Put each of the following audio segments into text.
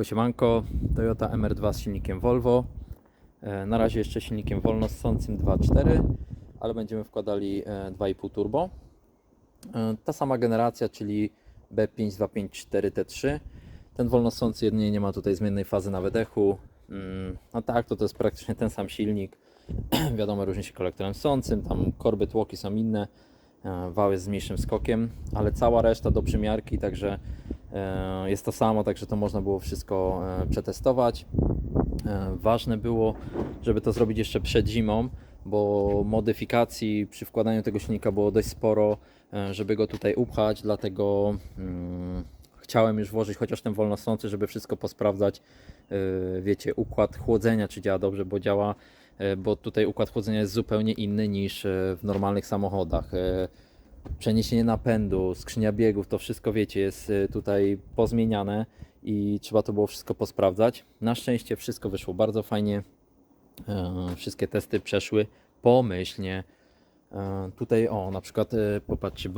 Siemanko, Toyota MR2 z silnikiem Volvo. Na razie jeszcze silnikiem wolnossącym 2.4, ale będziemy wkładali 2.5 turbo. Ta sama generacja, czyli B5254T3. Ten wolnossący jedynie nie ma tutaj zmiennej fazy na wydechu. No tak, to jest praktycznie ten sam silnik. Wiadomo, różni się kolektorem ssącym, tam korby, tłoki są inne. Wał jest z mniejszym skokiem, ale cała reszta do przymiarki, także jest to samo, także to można było wszystko przetestować. Ważne było, żeby to zrobić jeszcze przed zimą, bo modyfikacji przy wkładaniu tego silnika było dość sporo, żeby go tutaj upchać, dlatego chciałem już włożyć chociaż ten wolnossący, żeby wszystko posprawdzać. Wiecie, układ chłodzenia czy działa dobrze, bo tutaj układ chłodzenia jest zupełnie inny niż w normalnych samochodach. Przeniesienie napędu, skrzynia biegów, to wszystko wiecie, jest tutaj pozmieniane i trzeba to było wszystko posprawdzać. Na szczęście wszystko wyszło bardzo fajnie. Wszystkie testy przeszły pomyślnie. Tutaj na przykład popatrzcie,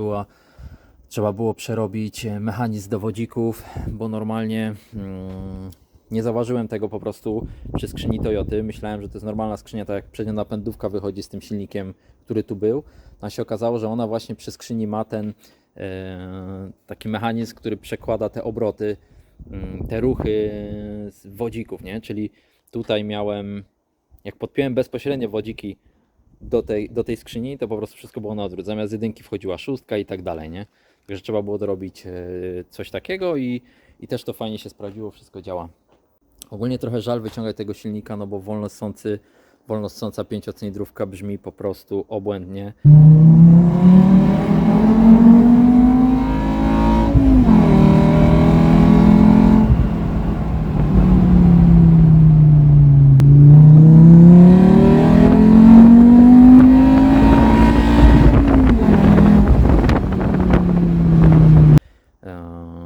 trzeba było przerobić mechanizm dowodzików, bo normalnie nie zauważyłem tego po prostu przy skrzyni Toyoty. Myślałem, że to jest normalna skrzynia, tak jak przednia napędówka wychodzi z tym silnikiem, który tu był. A się okazało, że ona właśnie przy skrzyni ma ten taki mechanizm, który przekłada te obroty, te ruchy z wodzików, nie? Czyli tutaj miałem, jak podpiąłem bezpośrednio wodziki do tej skrzyni, to po prostu wszystko było na odwrót. Zamiast jedynki wchodziła szóstka i tak dalej, nie? Także trzeba było dorobić coś takiego i też to fajnie się sprawdziło, wszystko działa. Ogólnie trochę żal wyciągać tego silnika, no bo wolnossąca 5-cylindrówka brzmi po prostu obłędnie.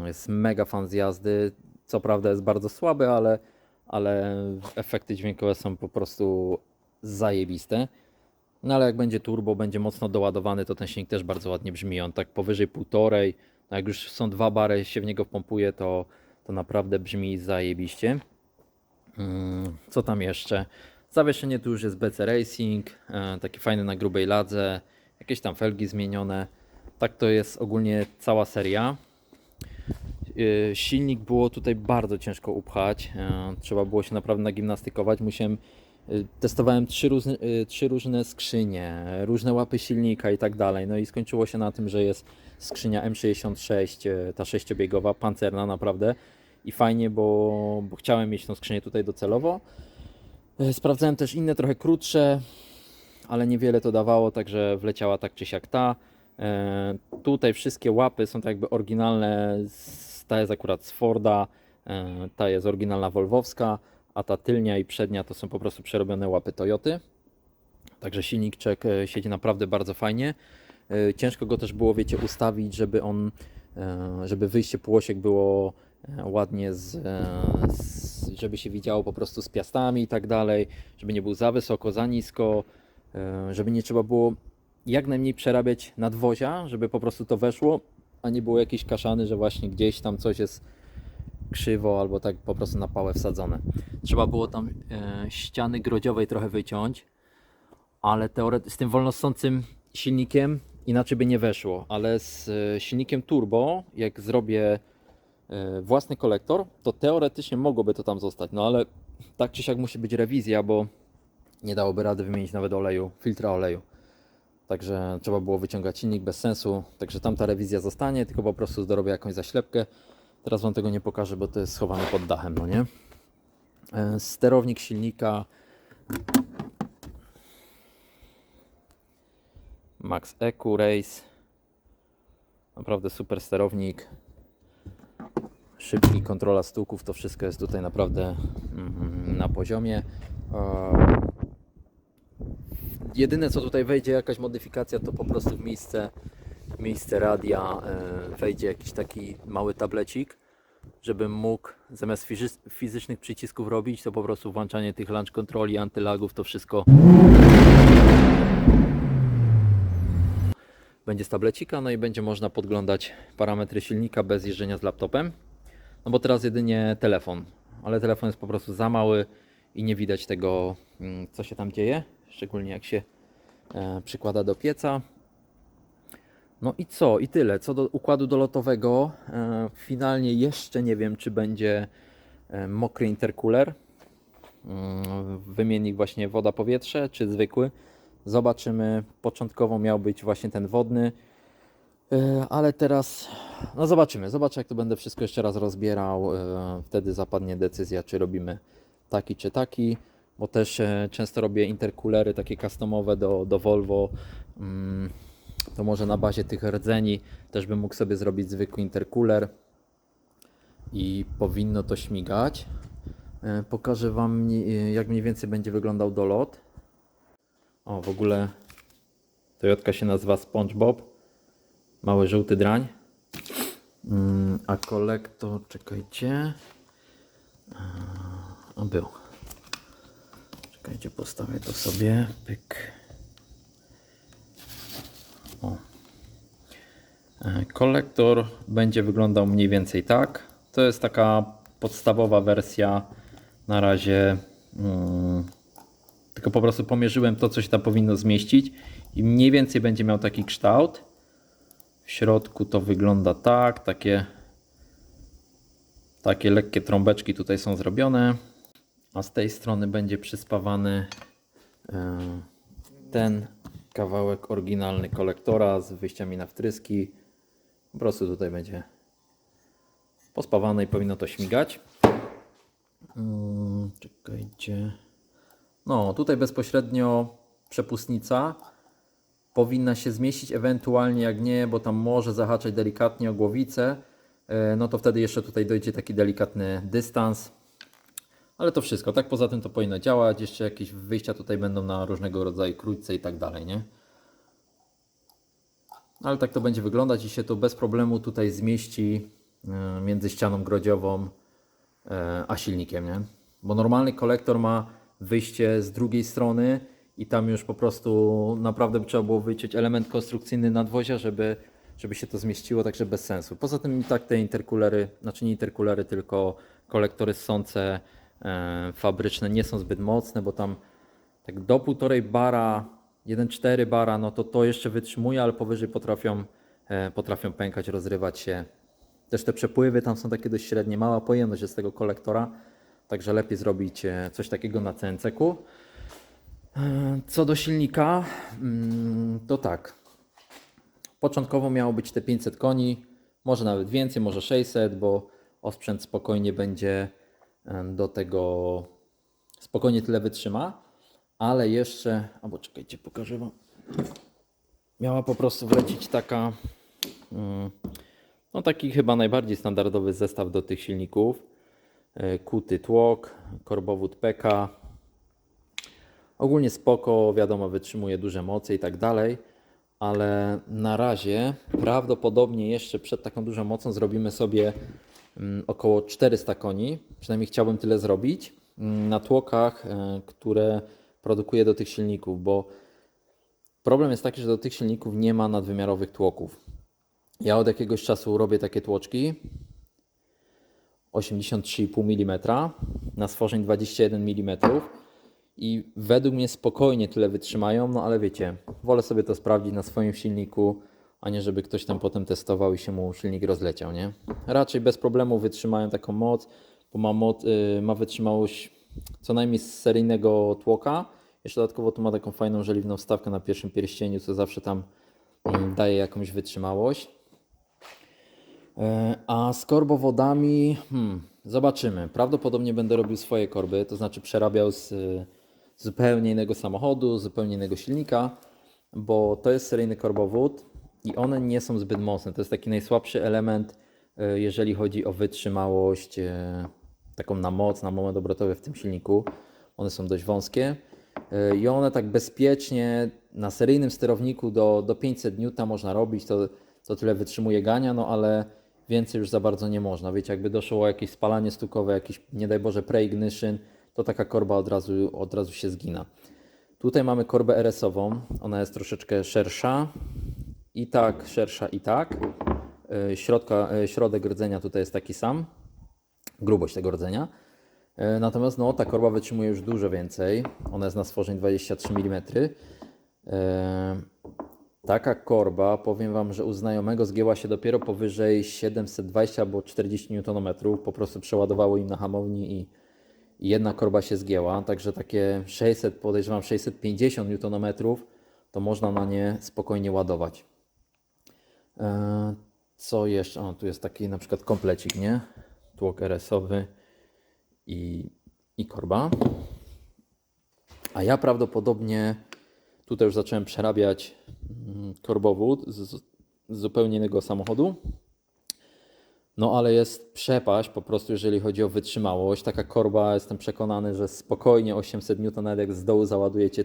Jest mega fan z jazdy. Co prawda jest bardzo słaby, ale efekty dźwiękowe są po prostu zajebiste. No ale jak będzie turbo, będzie mocno doładowany, to ten silnik też bardzo ładnie brzmi. On tak powyżej 1,5, no jak już są 2 bary się w niego wpompuje, to naprawdę brzmi zajebiście. Co tam jeszcze? Zawieszenie tu już jest BC Racing, taki fajny na grubej ladze, jakieś tam felgi zmienione. Tak to jest ogólnie cała seria. Silnik było tutaj bardzo ciężko upchać, trzeba było się naprawdę nagimnastykować. Testowałem trzy różne skrzynie, różne łapy silnika i tak dalej. No i skończyło się na tym, że jest skrzynia M66, ta 6-biegowa, pancerna naprawdę. I fajnie, bo chciałem mieć tą skrzynię tutaj docelowo. Sprawdzałem też inne, trochę krótsze, ale niewiele to dawało, także wleciała tak czy siak ta. Tutaj wszystkie łapy są tak jakby oryginalne, ta jest akurat z Forda, ta jest oryginalna wolwowska, a ta tylnia i przednia to są po prostu przerobione łapy Toyoty. Także silniczek siedzi naprawdę bardzo fajnie. Ciężko go też było, wiecie, ustawić, żeby wyjście półosiek było ładnie, żeby się widziało po prostu z piastami i tak dalej, żeby nie był za wysoko, za nisko, żeby nie trzeba było jak najmniej przerabiać nadwozia, żeby po prostu to weszło, a nie było jakieś kaszany, że właśnie gdzieś tam coś jest krzywo albo tak po prostu na pałę wsadzone. Trzeba było tam ściany grodziowej trochę wyciąć, ale z tym wolnossącym silnikiem inaczej by nie weszło, ale z silnikiem turbo, jak zrobię własny kolektor, to teoretycznie mogłoby to tam zostać, no ale tak czy siak musi być rewizja, bo nie dałoby rady wymienić nawet filtra oleju. Także trzeba było wyciągać silnik bez sensu, także tamta rewizja zostanie, tylko po prostu dorobię jakąś zaślepkę. Teraz Wam tego nie pokażę, bo to jest schowane pod dachem, no nie? Sterownik silnika Max EQ Race. Naprawdę super sterownik. Szybki, kontrola stółków, to wszystko jest tutaj naprawdę na poziomie. Jedyne co tutaj wejdzie, jakaś modyfikacja, to po prostu w miejsce radia wejdzie jakiś taki mały tablecik, żebym mógł zamiast fizycznych przycisków robić, to po prostu włączanie tych launch kontroli, antylagów, to wszystko będzie z tablecika, no i będzie można podglądać parametry silnika bez jeżdżenia z laptopem. No bo teraz jedynie telefon ale telefon jest po prostu za mały i nie widać tego, co się tam dzieje, szczególnie jak się przykłada do pieca. No i co? I tyle. Co do układu dolotowego, finalnie jeszcze nie wiem, czy będzie mokry intercooler, wymiennik właśnie woda-powietrze, czy zwykły. Zobaczymy. Początkowo miał być właśnie ten wodny, ale teraz no zobaczymy. Zobaczę, jak to będę wszystko jeszcze raz rozbierał. Wtedy zapadnie decyzja, czy robimy taki, czy taki, bo też często robię intercoolery takie customowe do Volvo. To może na bazie tych rdzeni też bym mógł sobie zrobić zwykły intercooler i powinno to śmigać. Pokażę Wam, jak mniej więcej będzie wyglądał dolot. O, w ogóle Toyotka się nazywa SpongeBob, mały żółty drań. A kolektor, czekajcie, a był. Czekajcie, postawię to sobie, pyk. O. Kolektor będzie wyglądał mniej więcej tak. To jest taka podstawowa wersja na razie. Tylko po prostu pomierzyłem to, co się tam powinno zmieścić i mniej więcej będzie miał taki kształt. W środku to wygląda tak, takie lekkie trąbeczki tutaj są zrobione, a z tej strony będzie przyspawany ten kawałek oryginalny kolektora z wyjściami na wtryski. Po prostu tutaj będzie pospawane i powinno to śmigać. Czekajcie. No, tutaj bezpośrednio przepustnica powinna się zmieścić, ewentualnie jak nie, bo tam może zahaczać delikatnie o głowicę, no to wtedy jeszcze tutaj dojdzie taki delikatny dystans. Ale to wszystko, tak poza tym to powinno działać. Jeszcze jakieś wyjścia tutaj będą na różnego rodzaju krótce i tak dalej, nie? Ale tak to będzie wyglądać i się to bez problemu tutaj zmieści między ścianą grodziową a silnikiem, nie? Bo normalny kolektor ma wyjście z drugiej strony i tam już po prostu naprawdę by trzeba było wyciąć element konstrukcyjny nadwozia, żeby się to zmieściło, także bez sensu. Poza tym i tak te intercoolery, znaczy nie intercoolery, tylko kolektory ssące fabryczne nie są zbyt mocne, bo tam tak do 1,5 bara, 1,4 bara, no to jeszcze wytrzymuje, ale powyżej potrafią pękać, rozrywać się. Też te przepływy tam są takie dość średnie, mała pojemność jest tego kolektora, także lepiej zrobić coś takiego na CNC-ku. Co do silnika, to tak. Początkowo miało być te 500 koni, może nawet więcej, może 600, bo osprzęt spokojnie będzie do tego, spokojnie tyle wytrzyma, ale jeszcze, albo czekajcie, pokażę Wam. Miała po prostu wlecieć taka, no taki chyba najbardziej standardowy zestaw do tych silników. Kuty tłok, korbowód PK. Ogólnie spoko, wiadomo, wytrzymuje duże moce i tak dalej, ale na razie prawdopodobnie jeszcze przed taką dużą mocą zrobimy sobie około 400 koni, przynajmniej chciałbym tyle zrobić, na tłokach, które produkuję do tych silników, bo problem jest taki, że do tych silników nie ma nadwymiarowych tłoków. Ja od jakiegoś czasu robię takie tłoczki 83,5 mm na stworzeń 21 mm i według mnie spokojnie tyle wytrzymają, no ale wiecie, wolę sobie to sprawdzić na swoim silniku, a nie żeby ktoś tam potem testował i się mu silnik rozleciał, nie? Raczej bez problemu wytrzymają taką moc, bo ma wytrzymałość co najmniej z seryjnego tłoka. Jeszcze dodatkowo tu ma taką fajną żeliwną wstawkę na pierwszym pierścieniu, co zawsze tam daje jakąś wytrzymałość. A z korbowodami zobaczymy. Prawdopodobnie będę robił swoje korby, to znaczy przerabiał z zupełnie innego samochodu, zupełnie innego silnika, bo to jest seryjny korbowód i one nie są zbyt mocne. To jest taki najsłabszy element, jeżeli chodzi o wytrzymałość, taką na moc, na moment obrotowy w tym silniku. One są dość wąskie i one tak bezpiecznie na seryjnym sterowniku do 500 N można robić, to tyle wytrzymuje gania, no ale więcej już za bardzo nie można. Wiecie, jakby doszło o jakieś spalanie stukowe, jakiś, nie daj Boże, pre-ignition, to taka korba od razu się zgina. Tutaj mamy korbę RS-ową, ona jest troszeczkę szersza i tak, szersza i tak. Środek rdzenia tutaj jest taki sam, grubość tego rdzenia. Natomiast no, ta korba wytrzymuje już dużo więcej. Ona jest na stworzeń 23 mm. Taka korba, powiem Wam, że u znajomego zgięła się dopiero powyżej 720 albo 40 Nm. Po prostu przeładowało im na hamowni i jedna korba się zgięła. Także takie 600, podejrzewam 650 Nm, to można na nie spokojnie ładować. Co jeszcze? O, tu jest taki na przykład komplecik, nie? Tłok RS-owy i korba. A ja prawdopodobnie tutaj już zacząłem przerabiać korbowód z zupełnie innego samochodu. No ale jest przepaść po prostu, jeżeli chodzi o wytrzymałość. Taka korba, jestem przekonany, że spokojnie 800 N jak z dołu załadujecie,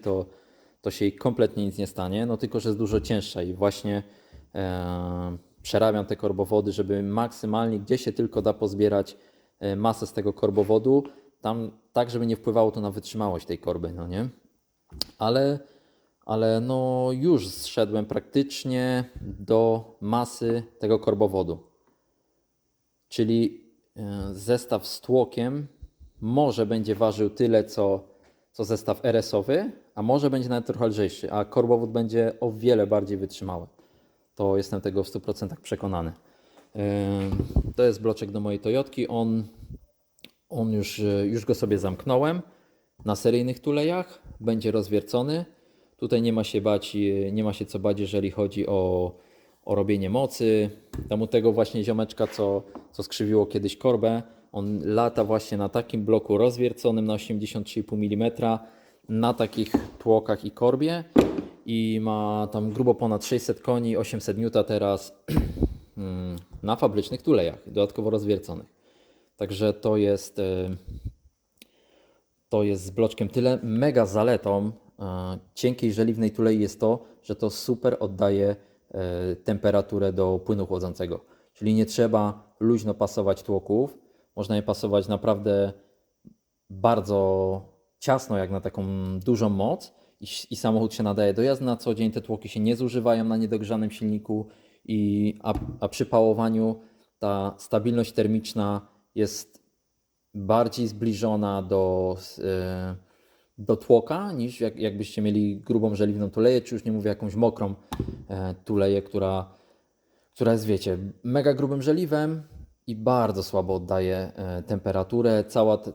to się jej kompletnie nic nie stanie. No tylko, że jest dużo cięższa i właśnie przerabiam te korbowody, żeby maksymalnie gdzie się tylko da pozbierać masę z tego korbowodu, tam tak, żeby nie wpływało to na wytrzymałość tej korby, no nie? Ale no już zszedłem praktycznie do masy tego korbowodu. Czyli zestaw z tłokiem może będzie ważył tyle, co zestaw RS-owy, a może będzie nawet trochę lżejszy, a korbowód będzie o wiele bardziej wytrzymały. To jestem tego w 100% przekonany. To jest bloczek do mojej Toyotki. On już go sobie zamknąłem na seryjnych tulejach. Będzie rozwiercony. Tutaj nie ma się bać, nie ma się co bać, jeżeli chodzi o robienie mocy. Tam u tego właśnie ziomeczka, co skrzywiło kiedyś korbę, on lata właśnie na takim bloku rozwierconym na 83,5 mm, na takich tłokach i korbie i ma tam grubo ponad 600 koni, 800 N teraz na fabrycznych tulejach, dodatkowo rozwierconych. Także to jest z bloczkiem tyle. Mega zaletą cienkiej żeliwnej tulei jest to, że to super oddaje temperaturę do płynu chłodzącego. Czyli nie trzeba luźno pasować tłoków. Można je pasować naprawdę bardzo ciasno, jak na taką dużą moc i samochód się nadaje do jazdy na co dzień. Te tłoki się nie zużywają na niedogrzanym silniku, a przy pałowaniu ta stabilność termiczna jest bardziej zbliżona do tłoka, niż jakbyście mieli grubą żeliwną tuleję, czy już nie mówię jakąś mokrą tuleję, która jest, wiecie, mega grubym żeliwem i bardzo słabo oddaje temperaturę.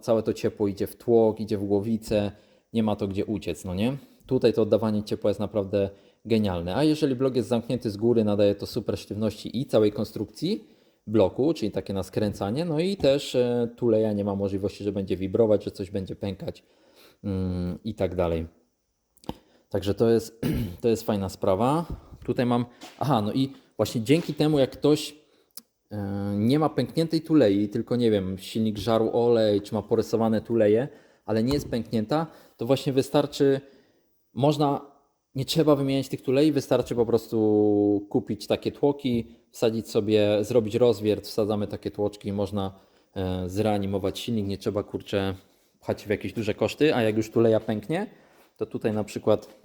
Całe to ciepło idzie w tłok, idzie w głowicę, nie ma to gdzie uciec, no nie? Tutaj to oddawanie ciepła jest naprawdę genialne. A jeżeli blok jest zamknięty z góry, nadaje to super sztywności i całej konstrukcji bloku, czyli takie na skręcanie, no i też tuleja nie ma możliwości, że będzie wibrować, że coś będzie pękać i tak dalej. Także to jest fajna sprawa. Tutaj mam, no i właśnie dzięki temu, jak ktoś nie ma pękniętej tulei, tylko nie wiem, silnik żarł olej, czy ma porysowane tuleje, ale nie jest pęknięta, to właśnie wystarczy, nie trzeba wymieniać tych tulei, wystarczy po prostu kupić takie tłoki, wsadzić sobie, zrobić rozwiert, wsadzamy takie tłoczki, można zreanimować silnik, nie trzeba pchać w jakieś duże koszty, a jak już tuleja pęknie, to tutaj na przykład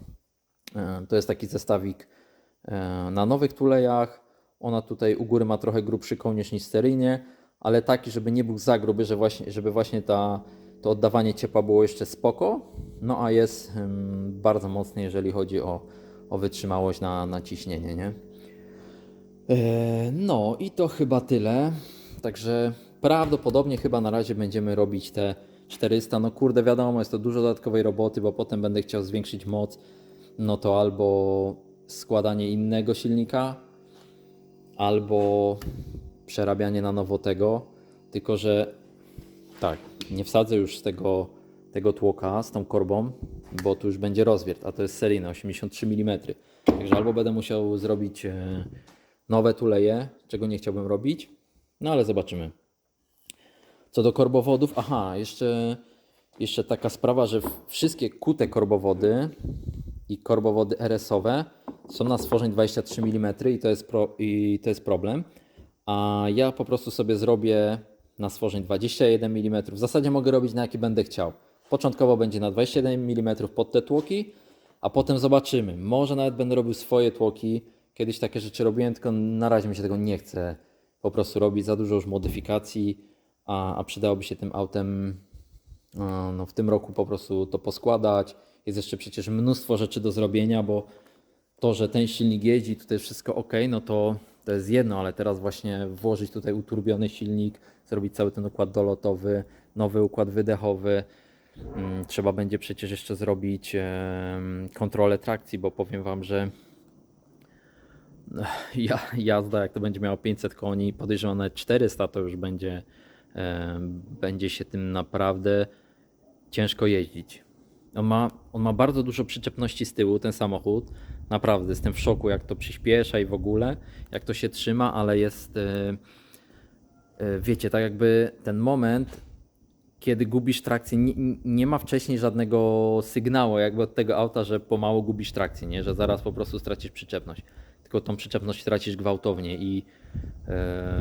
to jest taki zestawik na nowych tulejach. Ona tutaj u góry ma trochę grubszy kołnierz niż seryjnie, ale taki, żeby nie był za gruby, żeby właśnie to oddawanie ciepła było jeszcze spoko. No a jest bardzo mocny, jeżeli chodzi o wytrzymałość na ciśnienie, nie? No i to chyba tyle. Także prawdopodobnie chyba na razie będziemy robić te 400. No kurde, wiadomo, jest to dużo dodatkowej roboty, bo potem będę chciał zwiększyć moc. No to albo składanie innego silnika, albo przerabianie na nowo tego. Tylko że tak, nie wsadzę już z tego tłoka, z tą korbą, bo tu już będzie rozwiert, a to jest seryjne 83 mm. Także albo będę musiał zrobić nowe tuleje, czego nie chciałbym robić, no ale zobaczymy. Co do korbowodów, jeszcze taka sprawa, że wszystkie kute korbowody i korbowody RS-owe są na stworzeń 23 mm i to jest problem. A ja po prostu sobie zrobię na stworzeń 21 mm. W zasadzie mogę robić na jaki będę chciał. Początkowo będzie na 27 mm pod te tłoki, a potem zobaczymy. Może nawet będę robił swoje tłoki. Kiedyś takie rzeczy robiłem, tylko na razie mi się tego nie chce po prostu robić. Za dużo już modyfikacji, a przydałoby się tym autem no, w tym roku po prostu to poskładać. Jest jeszcze przecież mnóstwo rzeczy do zrobienia, bo to, że ten silnik jeździ, tutaj wszystko ok, no to jest jedno, ale teraz właśnie włożyć tutaj uturbiony silnik, zrobić cały ten układ dolotowy, nowy układ wydechowy. Trzeba będzie przecież jeszcze zrobić kontrolę trakcji, bo powiem Wam, że jazda, jak to będzie miało 500 koni, podejrzewam nawet 400, to już będzie się tym naprawdę ciężko jeździć. On ma bardzo dużo przyczepności z tyłu, ten samochód. Naprawdę jestem w szoku, jak to przyspiesza i w ogóle, jak to się trzyma, ale jest, wiecie, tak jakby ten moment, kiedy gubisz trakcję, nie ma wcześniej żadnego sygnału jakby od tego auta, że pomału gubisz trakcję, nie? Że zaraz po prostu stracisz przyczepność. Tylko tą przyczepność tracisz gwałtownie i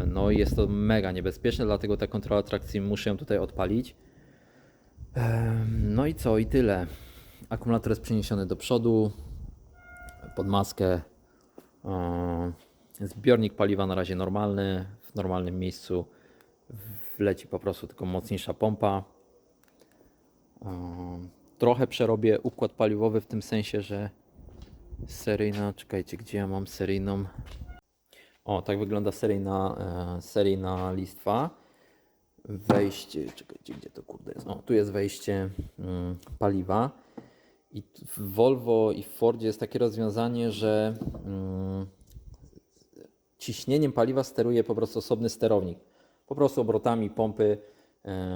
no, jest to mega niebezpieczne, dlatego ta kontrola trakcji muszę ją tutaj odpalić. No i co? I tyle. Akumulator jest przeniesiony do przodu, pod maskę. Zbiornik paliwa na razie normalny, w normalnym miejscu wleci po prostu tylko mocniejsza pompa. Trochę przerobię układ paliwowy w tym sensie, że seryjna, czekajcie, gdzie ja mam seryjną? O, tak wygląda seryjna listwa. Wejście, czekajcie, gdzie to kurde jest? O, tu jest wejście paliwa. I w Volvo i w Fordzie jest takie rozwiązanie, że ciśnieniem paliwa steruje po prostu osobny sterownik. Po prostu obrotami pompy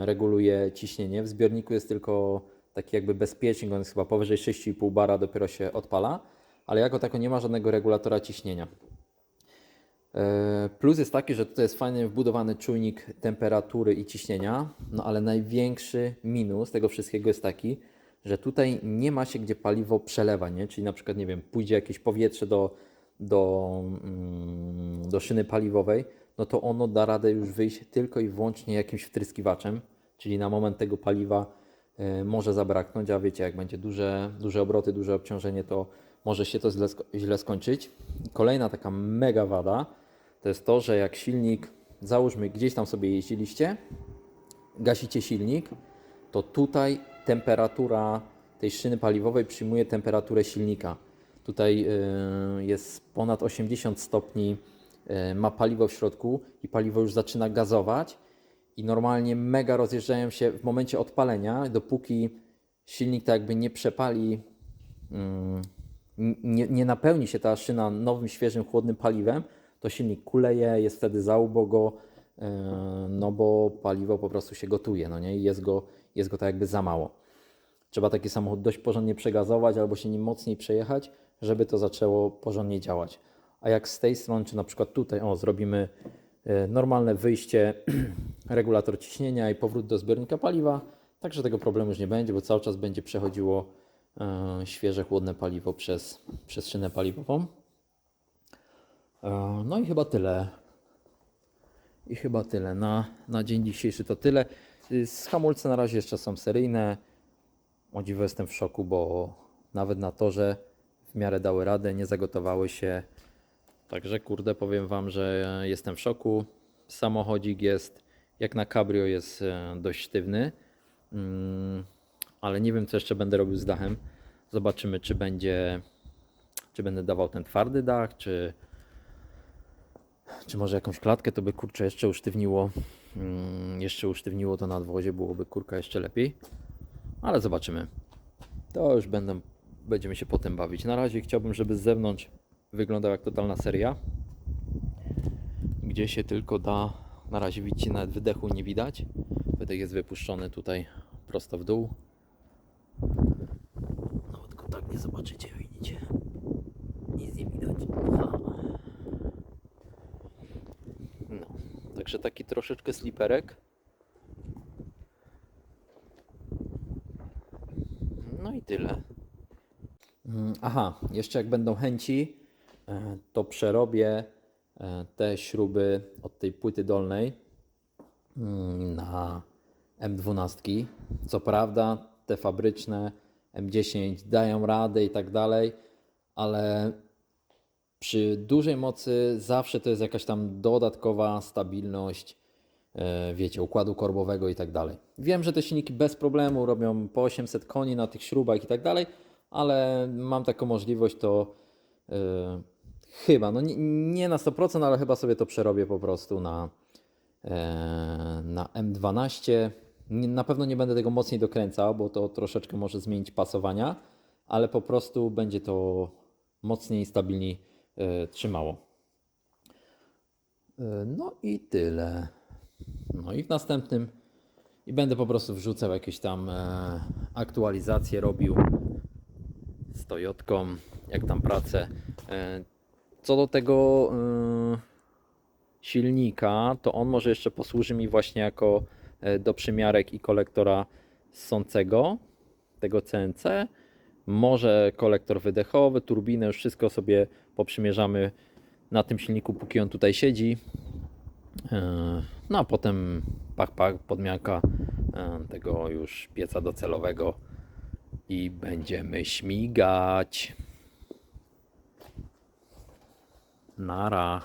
reguluje ciśnienie. W zbiorniku jest tylko taki jakby bezpiecznik, on jest chyba powyżej 6,5 bara, dopiero się odpala, ale jako tako nie ma żadnego regulatora ciśnienia. Plus jest taki, że tutaj jest fajnie wbudowany czujnik temperatury i ciśnienia, no ale największy minus tego wszystkiego jest taki, że tutaj nie ma się gdzie paliwo przelewa, nie? Czyli na przykład, nie wiem, pójdzie jakieś powietrze do szyny paliwowej, no to ono da radę już wyjść tylko i wyłącznie jakimś wtryskiwaczem, czyli na moment tego paliwa może zabraknąć, a wiecie, jak będzie duże obroty, duże obciążenie, to może się to źle skończyć. I kolejna taka mega wada to jest to, że jak silnik, załóżmy gdzieś tam sobie jeździliście, gasicie silnik, to tutaj temperatura tej szyny paliwowej przyjmuje temperaturę silnika. Tutaj jest ponad 80 stopni, ma paliwo w środku i paliwo już zaczyna gazować i normalnie mega rozjeżdżają się w momencie odpalenia, dopóki silnik tak jakby nie przepali, nie napełni się ta szyna nowym, świeżym, chłodnym paliwem, to silnik kuleje, jest wtedy za ubogo, no bo paliwo po prostu się gotuje, no nie? I jest go tak jakby za mało. Trzeba taki samochód dość porządnie przegazować albo się nim mocniej przejechać, żeby to zaczęło porządnie działać. A jak z tej strony, czy na przykład tutaj, zrobimy normalne wyjście, regulator ciśnienia i powrót do zbiornika paliwa, także tego problemu już nie będzie, bo cały czas będzie przechodziło świeże, chłodne paliwo przez szynę paliwową. No i chyba tyle. Na dzień dzisiejszy to tyle. Z hamulce na razie jeszcze są seryjne. O dziwo jestem w szoku, bo nawet na torze w miarę dały radę, nie zagotowały się. Także kurde, powiem Wam, że jestem w szoku. Samochodzik jest, jak na cabrio, jest dość sztywny. Ale nie wiem, co jeszcze będę robił z dachem. Zobaczymy, czy będę dawał ten twardy dach, czy może jakąś klatkę, to by kurczę jeszcze usztywniło to nadwozie, byłoby kurka jeszcze lepiej. Ale zobaczymy. To już będziemy się potem bawić. Na razie chciałbym, żeby z zewnątrz wyglądał jak totalna seria. Gdzie się tylko da. Na razie widzicie, nawet wydechu nie widać. Wydech jest wypuszczony tutaj prosto w dół. No tylko tak nie zobaczycie, widzicie. Nic nie widać. No, także taki troszeczkę sliperek. No i tyle. Aha, jeszcze jak będą chęci, to przerobię te śruby od tej płyty dolnej na M12. Co prawda te fabryczne M10 dają radę i tak dalej, ale przy dużej mocy zawsze to jest jakaś tam dodatkowa stabilność. wiecie, układu korbowego i tak dalej. Wiem, że te silniki bez problemu robią po 800 koni na tych śrubach i tak dalej, ale mam taką możliwość, to chyba, no nie na 100%, ale chyba sobie to przerobię po prostu na M12. Na pewno nie będę tego mocniej dokręcał, bo to troszeczkę może zmienić pasowania, ale po prostu będzie to mocniej i stabilniej trzymało. No i tyle. No i w następnym będę po prostu wrzucał jakieś tam aktualizacje robił z Toyotką, jak tam pracę. Co do tego silnika, to on może jeszcze posłuży mi właśnie jako doprzymiarek i kolektora ssącego, tego CNC. Może kolektor wydechowy, turbinę, już wszystko sobie poprzymierzamy na tym silniku, póki on tutaj siedzi. No a potem pach, podmianka tego już pieca docelowego i będziemy śmigać. Nara.